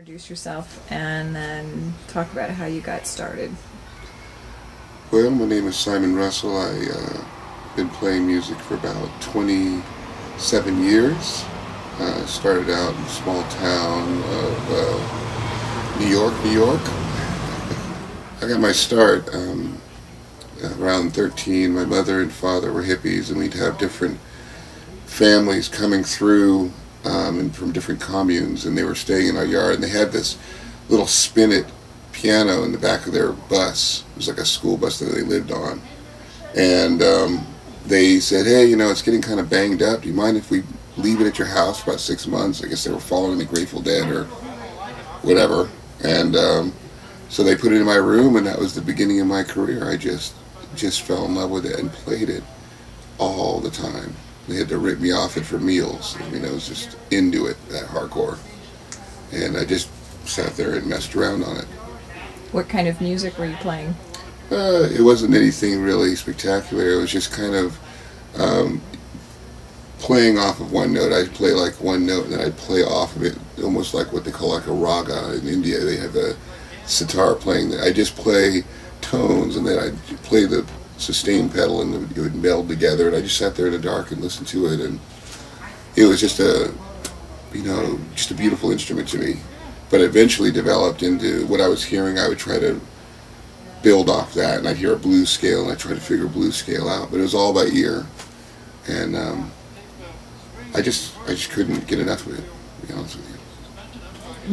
Introduce yourself and then talk about how you got started. Well, my name is Simon Russell. I've been playing music for about 27 years. Started out in a small town of New York, New York. I got my start around 13. My mother and father were hippies, and we'd have different families coming through and from different communes, and they were staying in our yard, and they had this little spinet piano in the back of their bus. It was like a school bus that they lived on, and they said, hey, you know, it's getting kind of banged up. Do you mind if we leave it at your house for about 6 months? I guess they were following the Grateful Dead or whatever, and so they put it in my room, and that was the beginning of my career. I just fell in love with it and played it all the time. They had to rip me off it for meals. I mean, I was just into it, that hardcore. And I just sat there and messed around on it. What kind of music were you playing? It wasn't anything really spectacular. It was just kind of playing off of one note. I'd play like one note and then I'd play off of it, almost like what they call like a raga in India. They have a sitar playing that. I just play tones and then I'd play the sustain pedal and it would meld together, and I just sat there in the dark and listened to it, and it was just a, you know, just a beautiful instrument to me. But it eventually developed into what I was hearing. I would try to build off that, and I'd hear a blues scale and I'd try to figure a blues scale out, but it was all by ear, and I just couldn't get enough of it, to be honest with you.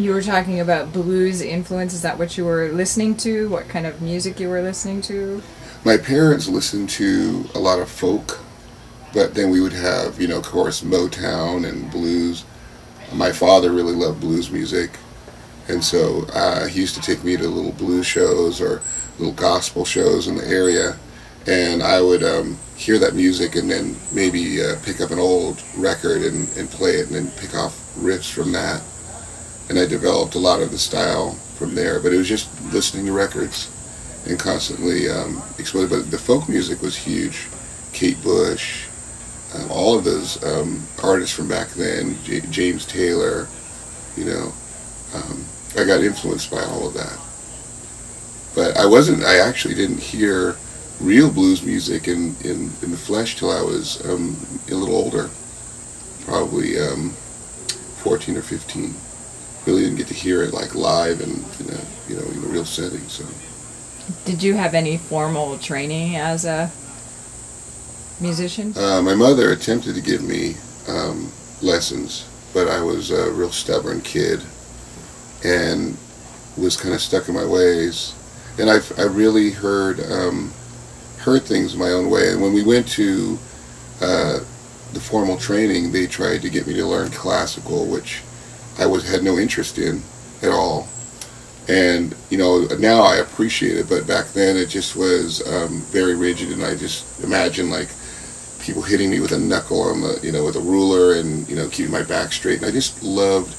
You were talking about blues influence. Is that what you were listening to? What kind of music you were listening to? My parents listened to a lot of folk, but then we would have, you know, of course, Motown and blues. My father really loved blues music, and so he used to take me to little blues shows or little gospel shows in the area, and I would hear that music and then maybe pick up an old record and play it and then pick off riffs from that. And I developed a lot of the style from there, but it was just listening to records and constantly exposed. But the folk music was huge. Kate Bush, all of those artists from back then, James Taylor, you know, I got influenced by all of that. But I actually didn't hear real blues music in the flesh till I was a little older, probably 14 or 15. Really didn't get to hear it like live and in a real setting. So. Did you have any formal training as a musician? My mother attempted to give me lessons, but I was a real stubborn kid and was kind of stuck in my ways. And I really heard things my own way. And when we went to the formal training, they tried to get me to learn classical, which I had no interest in at all. And, you know, now I appreciate it, but back then it just was very rigid, and I just imagined, like, people hitting me with a knuckle on the, you know, with a ruler and, you know, keeping my back straight. And I just loved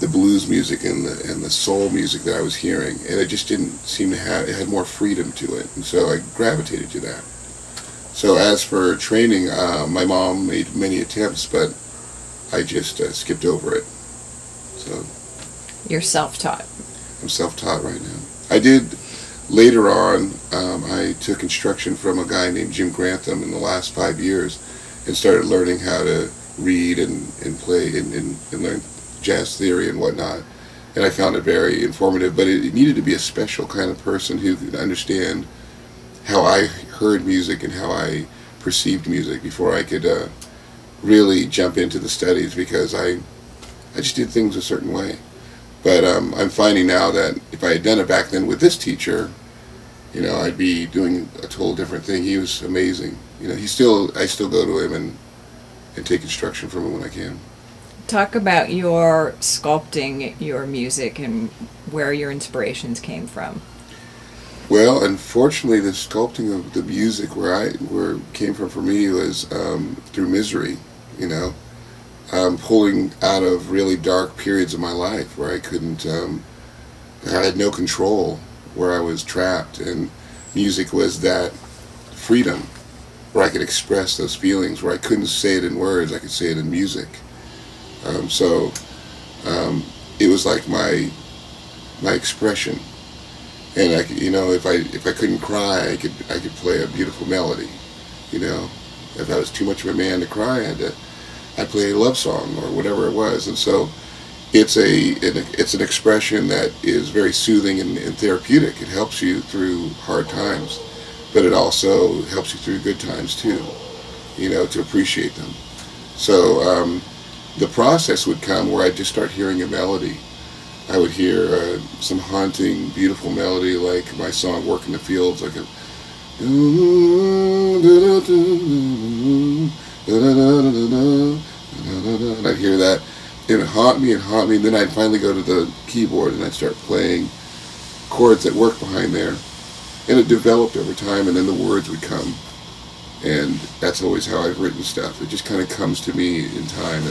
the blues music and the soul music that I was hearing, and it just didn't seem to have, it had more freedom to it, and so I gravitated to that. So as for training, my mom made many attempts, but I just skipped over it. So. You're self-taught. I'm self-taught right now. I did later on. I took instruction from a guy named Jim Grantham in the last 5 years, and started learning how to read and play and learn jazz theory and whatnot. And I found it very informative. But it needed to be a special kind of person who could understand how I heard music and how I perceived music before I could really jump into the studies, because I just did things a certain way. But I'm finding now that if I had done it back then with this teacher, you know, I'd be doing a total different thing. He was amazing. You know, I still go to him and take instruction from him when I can. Talk about your sculpting your music and where your inspirations came from. Well, unfortunately, the sculpting of the music where it came from for me was through misery. You know. Pulling out of really dark periods of my life where I couldn't, I had no control, where I was trapped, and music was that freedom where I could express those feelings, where I couldn't say it in words, I could say it in music. So it was like my expression. And I could, you know, if I couldn't cry, I could play a beautiful melody. You know, if I was too much of a man to cry, I'd play a love song or whatever it was. And so it's an expression that is very soothing and therapeutic. It helps you through hard times, but it also helps you through good times too. You know, to appreciate them. So the process would come where I'd just start hearing a melody. I would hear some haunting, beautiful melody like my song "Work in the Fields," like a and I'd hear that. It would haunt me and haunt me, and then I'd finally go to the keyboard and I'd start playing chords that work behind there. And it developed over time, and then the words would come. And that's always how I've written stuff. It just kind of comes to me in time.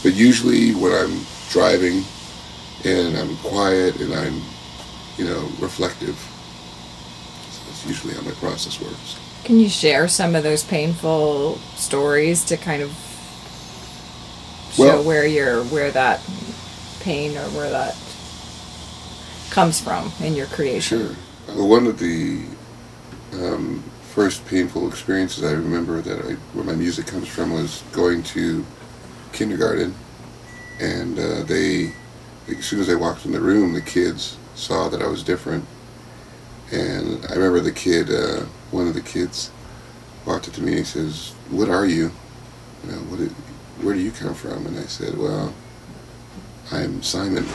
But usually when I'm driving and I'm quiet and I'm, you know, reflective, that's usually how my process works. Can you share some of those painful stories to kind of show where that pain or where that comes from in your creation? Sure. Well, one of the first painful experiences I remember where my music comes from was going to kindergarten, and as soon as I walked in the room, the kids saw that I was different. And I remember one of the kids walked up to me and he says, "What are you? You know, where do you come from?" And I said, "Well, I'm Simon."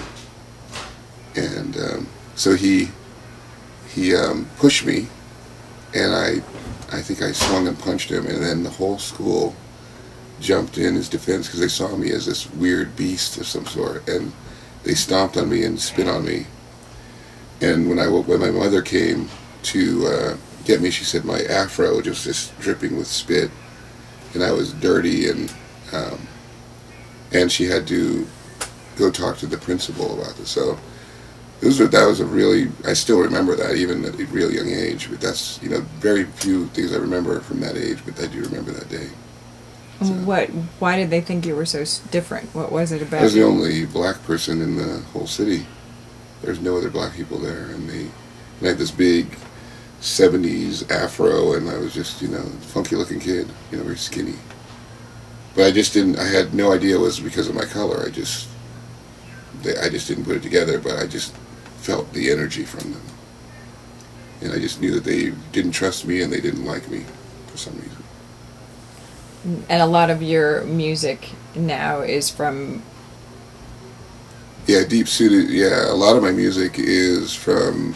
And so he pushed me, and I think I swung and punched him, and then the whole school jumped in his defense because they saw me as this weird beast of some sort, and they stomped on me and spit on me. And when my mother came to get me, she said my afro was just dripping with spit, and I was dirty, and she had to go talk to the principal about this. So that was a really, I still remember that even at a really young age. But that's, you know, very few things I remember from that age, but I do remember that day. So, Why did they think you were so different? What was it about? I was the only black person in the whole city. There's no other black people there, and I had this big 70s afro, and I was just, you know, funky looking kid, you know, very skinny. But I had no idea it was because of my color. I just didn't put it together, but I just felt the energy from them. And I just knew that they didn't trust me and they didn't like me for some reason. And a lot of your music now is from... Yeah, deep-suited, yeah. A lot of my music is from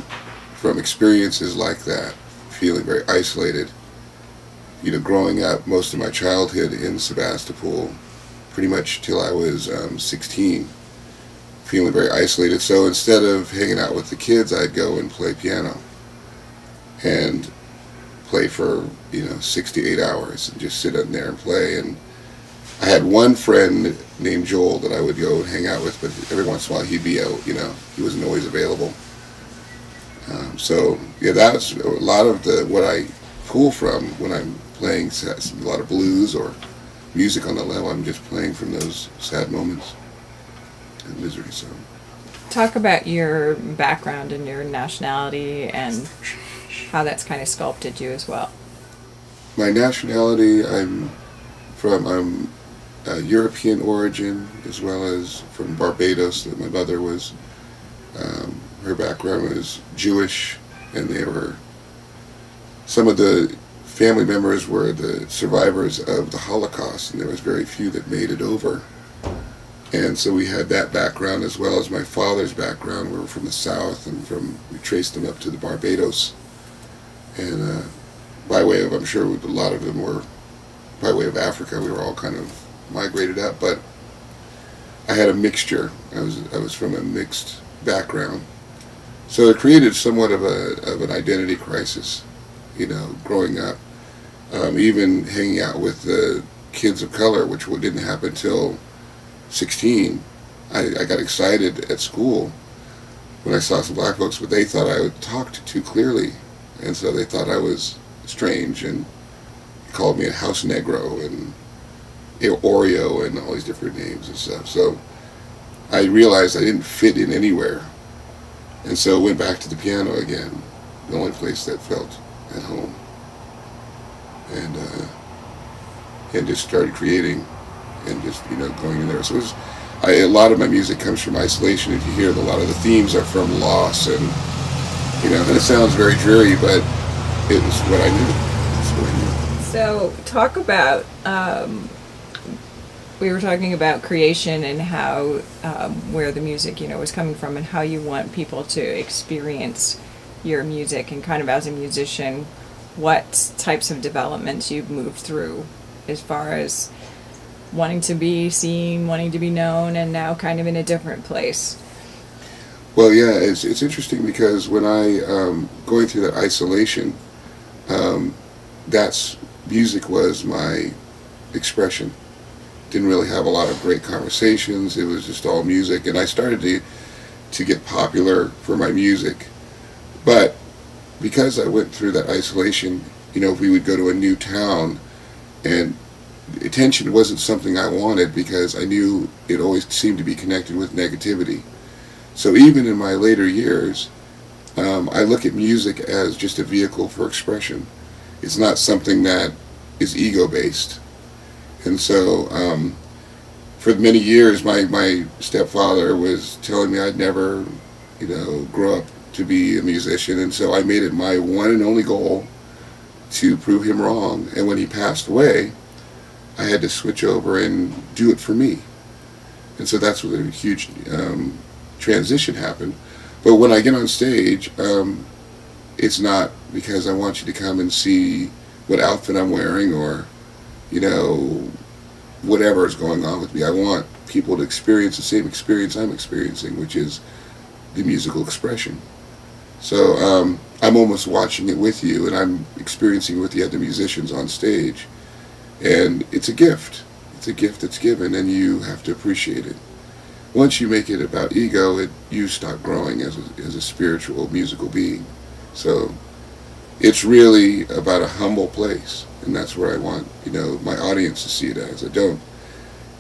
experiences like that, feeling very isolated. You know, growing up most of my childhood in Sebastopol, pretty much till I was 16, feeling very isolated. So instead of hanging out with the kids, I'd go and play piano and play for, you know, 6 to 8 hours and just sit in there and play. And I had one friend named Joel that I would go and hang out with, but every once in a while he'd be out, you know, he wasn't always available. So yeah, that's a lot of what I pull from when I'm playing a lot of blues or music on the level. I'm just playing from those sad moments and misery. So talk about your background and your nationality and how that's kind of sculpted you as well. My nationality, I'm European origin, as well as from Barbados. That my mother was, her background was Jewish, and some of the family members were the survivors of the Holocaust, and there was very few that made it over. And so we had that background, as well as my father's background. We were from the South, and we traced them up to the Barbados. And by way of, I'm sure a lot of them were by way of Africa. We were all kind of migrated up, but I had a mixture. I was from a mixed background, so it created somewhat of an identity crisis. You know, growing up, even hanging out with the kids of color, which didn't happen until 16. I got excited at school when I saw some black folks, but they thought I talked too clearly, and so they thought I was strange and called me a house negro and Oreo and all these different names and stuff. So I realized I didn't fit in anywhere. And so went back to the piano again, the only place that felt at home. And just started creating and just, going in there. So a lot of my music comes from isolation. If you hear, a lot of the themes are from loss, and and it sounds very dreary, but it was what I knew. It's what I knew. So talk about, we were talking about creation and how, where the music, was coming from, and how you want people to experience your music, and kind of as a musician, what types of developments you've moved through as far as wanting to be seen, wanting to be known, and now kind of in a different place. Well, yeah, it's interesting because when I going through that isolation, that's music was my expression. Didn't really have a lot of great conversations. It was just all music, and I started to get popular for my music. But because I went through that isolation, if we would go to a new town, and attention wasn't something I wanted because I knew it always seemed to be connected with negativity. So even in my later years, I look at music as just a vehicle for expression. It's not something that is ego-based. And so for many years, my stepfather was telling me I'd never, grow up to be a musician. And so I made it my one and only goal to prove him wrong. And when he passed away, I had to switch over and do it for me. And so that's where a huge transition happened. But when I get on stage, it's not because I want you to come and see what outfit I'm wearing or, whatever is going on with me. I want people to experience the same experience I'm experiencing, which is the musical expression. So I'm almost watching it with you, and I'm experiencing it with the other musicians on stage. And it's a gift. It's a gift that's given, and you have to appreciate it. Once you make it about ego, you stop growing as a spiritual musical being. So it's really about a humble place, and that's where I want my audience to see it as. I don't,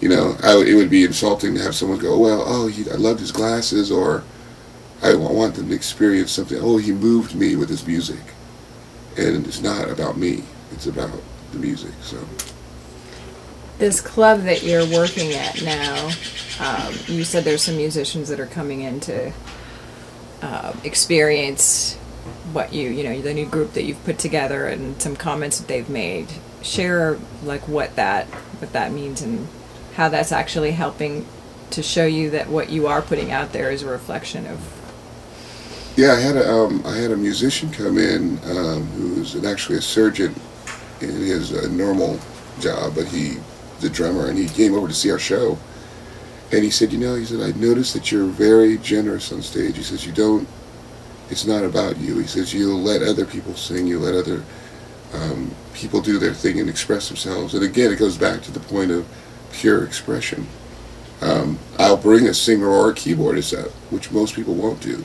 it would be insulting to have someone go, well, I loved his glasses, or I want them to experience something. Oh, he moved me with his music, and it's not about me. It's about the music. So this club that you're working at now, you said there's some musicians that are coming in to experience what the new group that you've put together, and some comments that they've made. Share what that means and how that's actually helping to show you that what you are putting out there is a reflection of. Yeah, I had a musician come in who's actually a surgeon in his normal job, but he's a drummer, and he came over to see our show. And he said, I noticed that you're very generous on stage. He says, it's not about you. He says, you'll let other people sing, you let other people do their thing and express themselves. And again, it goes back to the point of pure expression. I'll bring a singer or a keyboardist up, which most people won't do.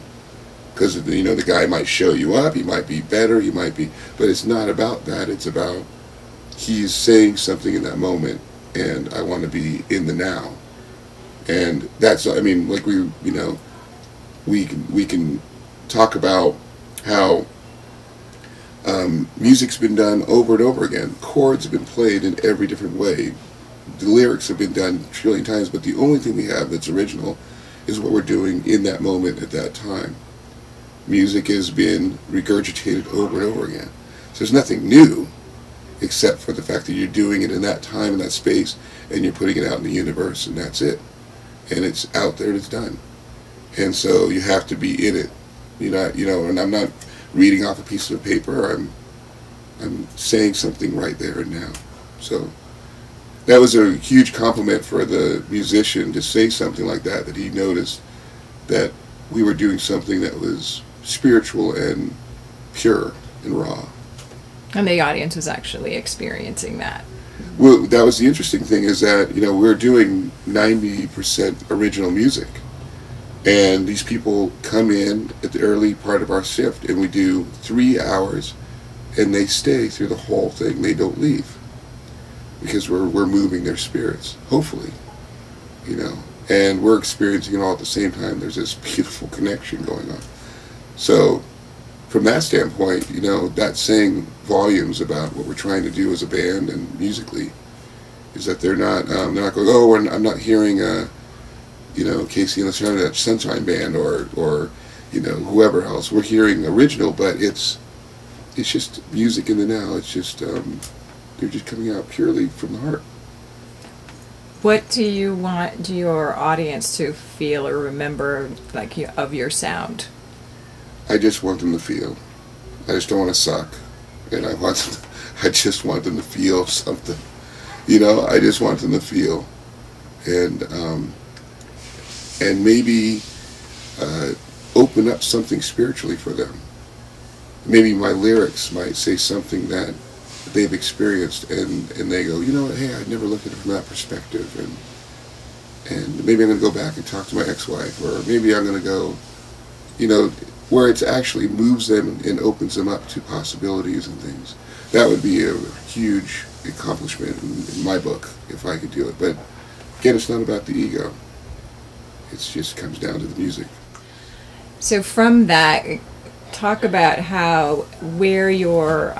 Because, the guy might show you up, he might be better, but it's not about that. It's about he's saying something in that moment, and I want to be in the now. And that's, we can talk about how music's been done over and over again. Chords have been played in every different way. The lyrics have been done a trillion times, but the only thing we have that's original is what we're doing in that moment at that time. Music has been regurgitated over and over again. So there's nothing new, except for the fact that you're doing it in that time, in that space, and you're putting it out in the universe, and that's it. And it's out there and it's done. And so you have to be in it. And I'm not reading off a piece of paper. I'm saying something right there and now. So that was a huge compliment for the musician to say something like that he noticed that we were doing something that was spiritual and pure and raw. And the audience was actually experiencing that. Well, that was the interesting thing, is that, we're doing 90% original music. And these people come in at the early part of our shift, and we do 3 hours, and they stay through the whole thing. They don't leave, because we're moving their spirits, hopefully, and we're experiencing it all at the same time. There's this beautiful connection going on. So from that standpoint, you know, that's saying volumes about what we're trying to do as a band and musically, is that they're not going, oh, I'm not hearing you know, Casey and the Sunshine Band or you know, whoever else. We're hearing original, but it's just music in the now. It's just they're just coming out purely from the heart. What do you want your audience to feel or remember, like, of your sound? I just want them to feel. I just don't want to suck, and I just want them to feel something. You know, I just want them to feel, and maybe open up something spiritually for them. Maybe my lyrics might say something that they've experienced, and they go, you know what, hey, I'd never looked at it from that perspective, and maybe I'm going to go back and talk to my ex-wife, or maybe I'm going to go, you know, where it actually moves them and opens them up to possibilities and things. That would be a huge accomplishment in my book, if I could do it. But again, it's not about the ego. It just comes down to the music. So from that, talk about where your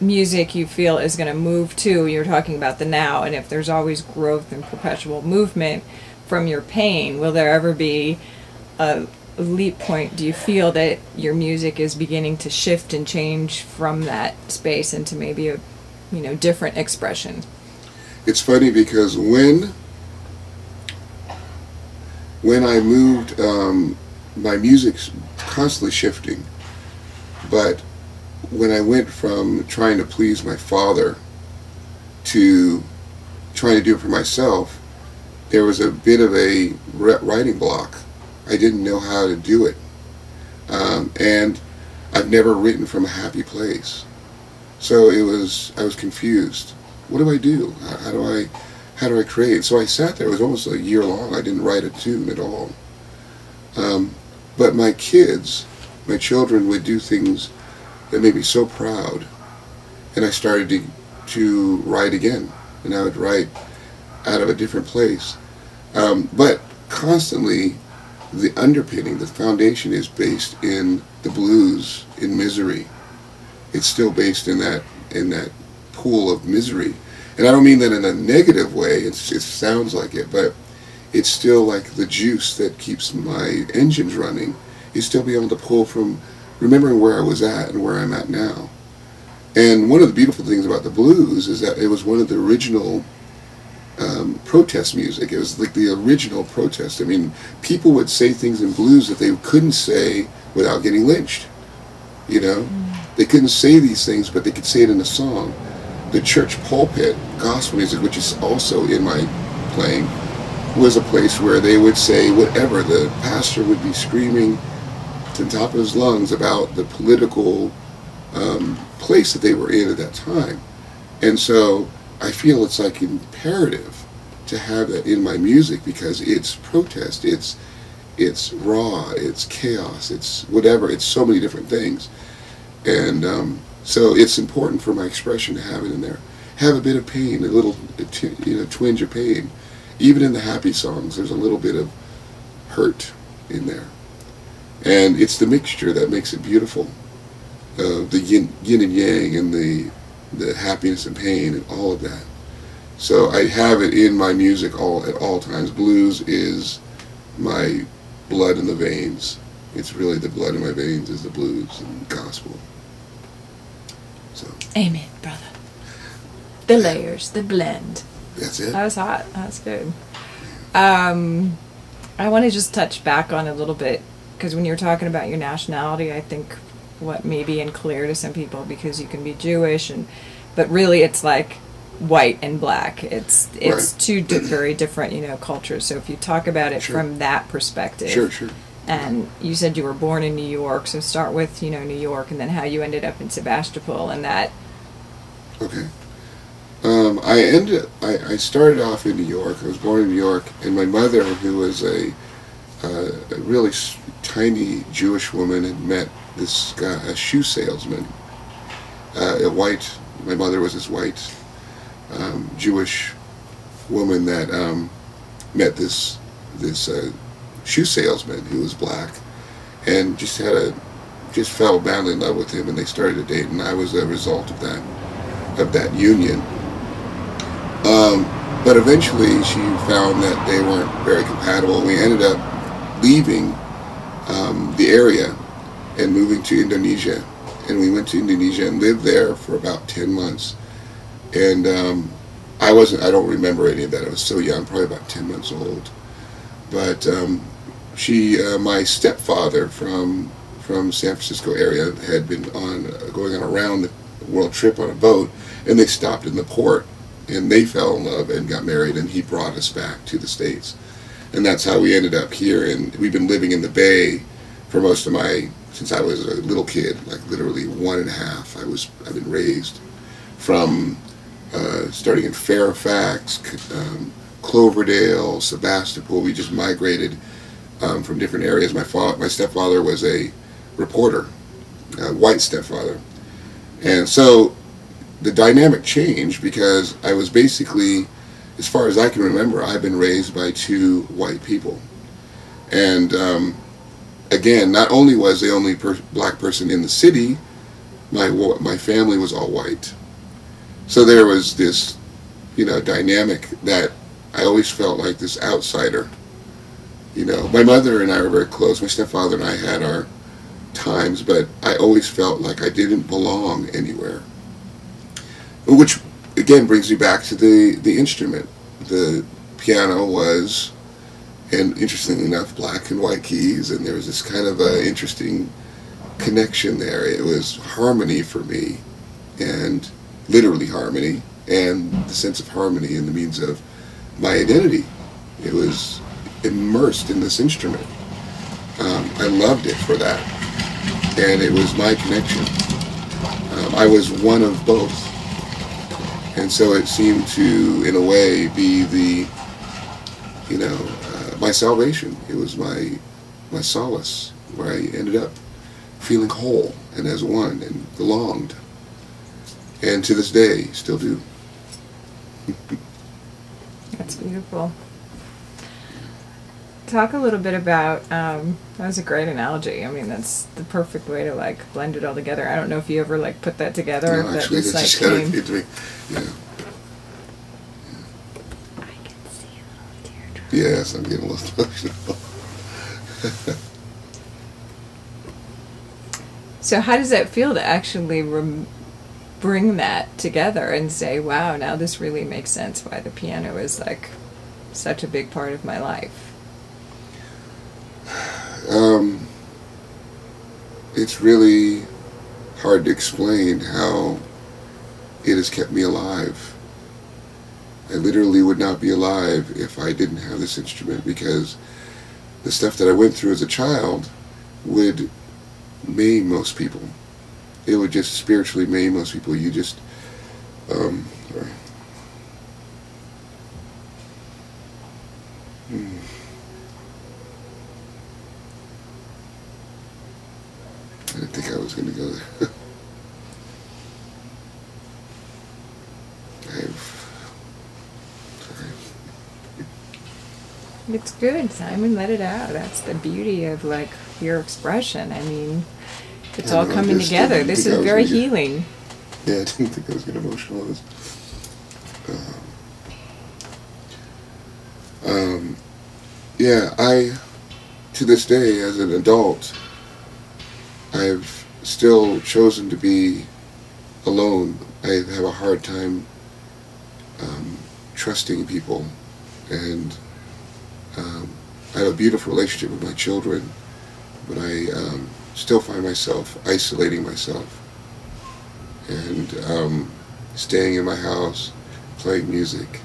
music you feel is going to move to. You're talking about the now, and if there's always growth and perpetual movement from your pain, will there ever be a leap point? Do you feel that your music is beginning to shift and change from that space into maybe a, you know, different expression? It's funny because when I moved, my music's constantly shifting, but when I went from trying to please my father to trying to do it for myself, there was a bit of a writing block. I didn't know how to do it, and I've never written from a happy place, so I was confused. What do I do? How do I create? So I sat there. It was almost a year long. I didn't write a tune at all. But my children would do things that made me so proud, and I started to write again, and I would write out of a different place. But constantly, the underpinning, the foundation is based in the blues, in misery. It's still based in that pool of misery. And I don't mean that in a negative way, it sounds like it, but it's still like the juice that keeps my engines running, is still being able to pull from remembering where I was at and where I'm at now. And one of the beautiful things about the blues is that it was one of the original protest music. It was like the original protest. I mean, people would say things in blues that they couldn't say without getting lynched. You know? They couldn't say these things, but they could say it in a song. The church pulpit, gospel music, which is also in my playing, was a place where they would say whatever. The pastor would be screaming to the top of his lungs about the political place that they were in at that time. And so I feel it's like imperative to have that in my music, because it's protest, it's raw, it's chaos, it's whatever, it's so many different things. And so it's important for my expression to have it in there. Have a bit of pain, a little twinge of pain. Even in the happy songs, there's a little bit of hurt in there. And it's the mixture that makes it beautiful. The yin and yang, and the happiness and pain, and all of that. So I have it in my music at all times. Blues is my blood in the veins. It's really the blood in my veins is the blues and gospel. So. Amen, brother. The layers, the blend. That's it. That was hot. That's good. I want to just touch back on a little bit, because when you're talking about your nationality, I think what may be unclear to some people, because you can be Jewish, but really it's like white and black. It's right. Two very different, cultures. So if you talk about it Sure. from that perspective. Sure. And you said you were born in New York, so start with, New York, and then how you ended up in Sebastopol and that. Okay. I started off in New York. I was born in New York, and my mother, who was a really tiny Jewish woman, had met this guy, a shoe salesman, my mother was this white Jewish woman that met this shoe salesman who was black, and just fell madly in love with him, and they started a date, and I was a result of that union. But eventually she found that they weren't very compatible. We ended up leaving the area and moving to Indonesia. And we went to Indonesia and lived there for about 10 months. And I don't remember any of that. I was so young, probably about 10 months old. But my stepfather from San Francisco area had been going on a round the world trip on a boat, and they stopped in the port. And they fell in love and got married, and he brought us back to the States. And that's how we ended up here. And we've been living in the Bay for since I was a little kid, like literally 1.5. I've been raised from starting in Fairfax, Cloverdale, Sebastopol. We just migrated from different areas. My stepfather was a reporter, a white stepfather. And so the dynamic changed because I was basically, as far as I can remember, I've been raised by 2 white people. And again, not only was the only black person in the city, my family was all white. So there was this, dynamic that I always felt like this outsider. My mother and I were very close. My stepfather and I had our times, but I always felt like I didn't belong anywhere. Which, again, brings me back to the instrument. The piano was, and interestingly enough, black and white keys, and there was this kind of interesting connection there. It was harmony for me, and literally harmony, and the sense of harmony in the means of my identity. It was immersed in this instrument. I loved it for that, and it was my connection. I was one of both. And so it seemed to, in a way, be my salvation. It was my solace, where I ended up feeling whole and as one and belonged. And to this day, still do. That's beautiful. Talk a little bit about, that was a great analogy. I mean, that's the perfect way to blend it all together. I don't know if you ever put that together. No, if actually, that that's just just came. into me. Yeah. I can see a little teardrop. Yes, I'm getting a little emotional. So how does that feel to actually bring that together and say, wow, now this really makes sense why the piano is such a big part of my life? It's really hard to explain how it has kept me alive. I literally would not be alive if I didn't have this instrument, because the stuff that I went through as a child would maim most people. It would just spiritually maim most people. You just, sorry. I didn't think I was going to go there. Sorry. It's good, Simon. Let it out. That's the beauty of your expression. I mean, it's all coming together. This is very healing. Yeah, I didn't think I was getting emotional. Yeah, to this day, as an adult, I've still chosen to be alone. I have a hard time trusting people, and I have a beautiful relationship with my children, but I still find myself isolating myself and staying in my house, playing music.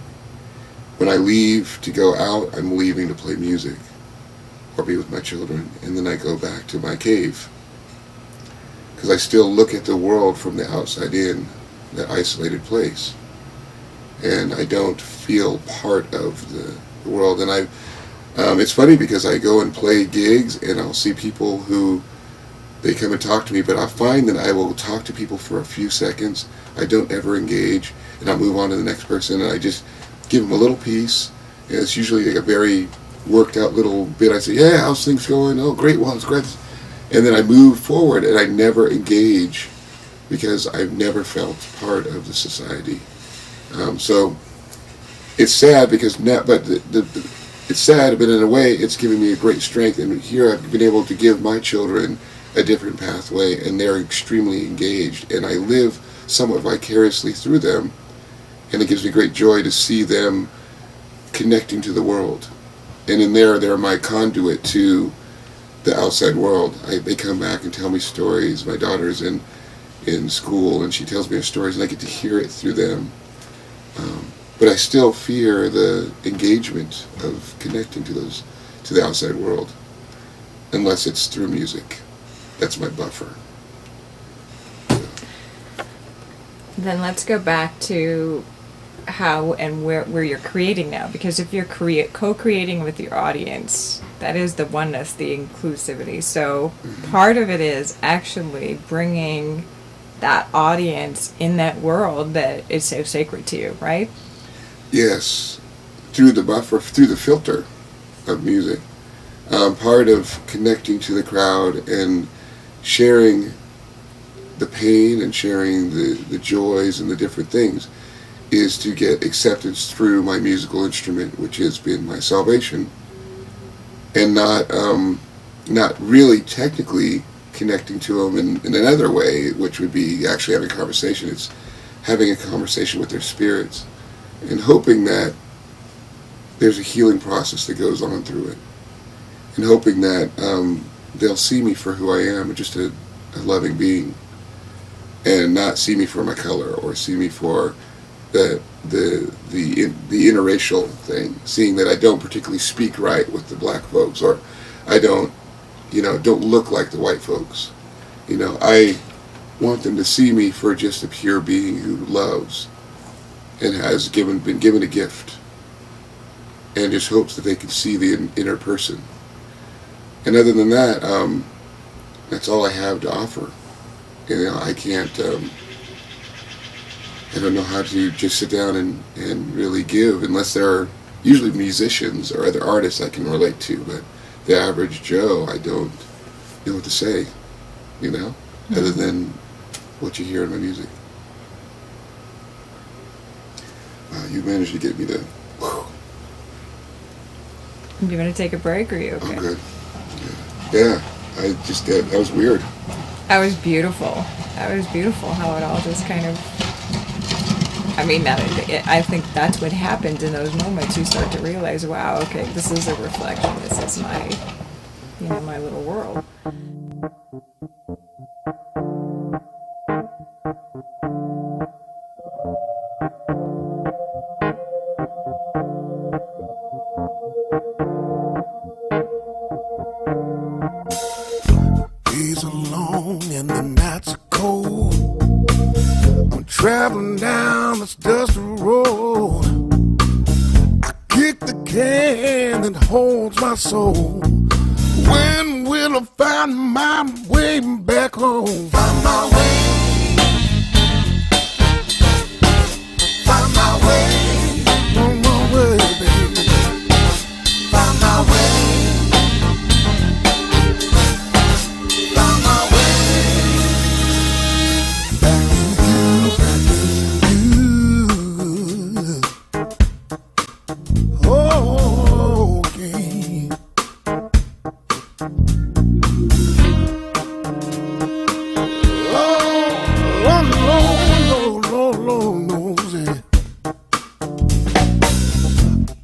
When I leave to go out, I'm leaving to play music or be with my children, and then I go back to my cave. Because I still look at the world from the outside in, that isolated place. And I don't feel part of the world. And it's funny because I go and play gigs and I'll see people who, they come and talk to me, but I find that I will talk to people for a few seconds. I don't ever engage, and I'll move on to the next person, and I just give them a little piece, And it's usually like a very worked out little bit. I say, yeah, how's things going? Oh, great, well, it's great. And then I move forward, and I never engage because I've never felt part of the society. So it's sad because it's sad, but in a way, it's giving me a great strength. And here I've been able to give my children a different pathway, and they're extremely engaged. And I live somewhat vicariously through them, and it gives me great joy to see them connecting to the world. And in there, they're my conduit to the outside world. They come back and tell me stories. My daughter's in school, and she tells me her stories, and I get to hear it through them. But I still fear the engagement of connecting to the outside world, unless it's through music. That's my buffer. Then let's go back to how and where you're creating now, because if you're co-creating with your audience, that is the oneness, the inclusivity. So part of it is actually bringing that audience in that world that is so sacred to you, right? Yes, through the buffer, through the filter of music. Part of connecting to the crowd and sharing the pain and sharing the joys and the different things is to get acceptance through my musical instrument, which has been my salvation, and not really technically connecting to them in another way, which would be actually having a conversation. It's having a conversation with their spirits and hoping that there's a healing process that goes on through it, and hoping that they'll see me for who I am, just a loving being, and not see me for my color or see me for the interracial thing, seeing that I don't particularly speak right with the black folks, or I don't look like the white folks. I want them to see me for just a pure being who loves and has been given a gift, and just hopes that they can see the inner person. And other than that, that's all I have to offer. I can't. I don't know how to just sit down and really give, unless there are usually musicians or other artists I can relate to. But the average Joe, I don't know what to say, other than what you hear in my music. You managed to get me to. Whew. You want to take a break, or are you okay? I'm good. Yeah, I just did. That was weird. That was beautiful. That was beautiful how it all just kind of. I mean, I think that's what happens in those moments. You start to realize, wow, okay, this is a reflection. This is my, my little world. Days are long and the nights are cold. I'm traveling down this dusty road. I kick the can that holds my soul. When will I find my way back home? Find my way. Find my way. On my way, baby. Find my way. Find my way.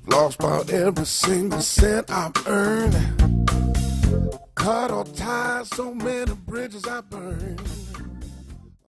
Lost about every single cent I've earned. Cut or tied so many bridges I burned.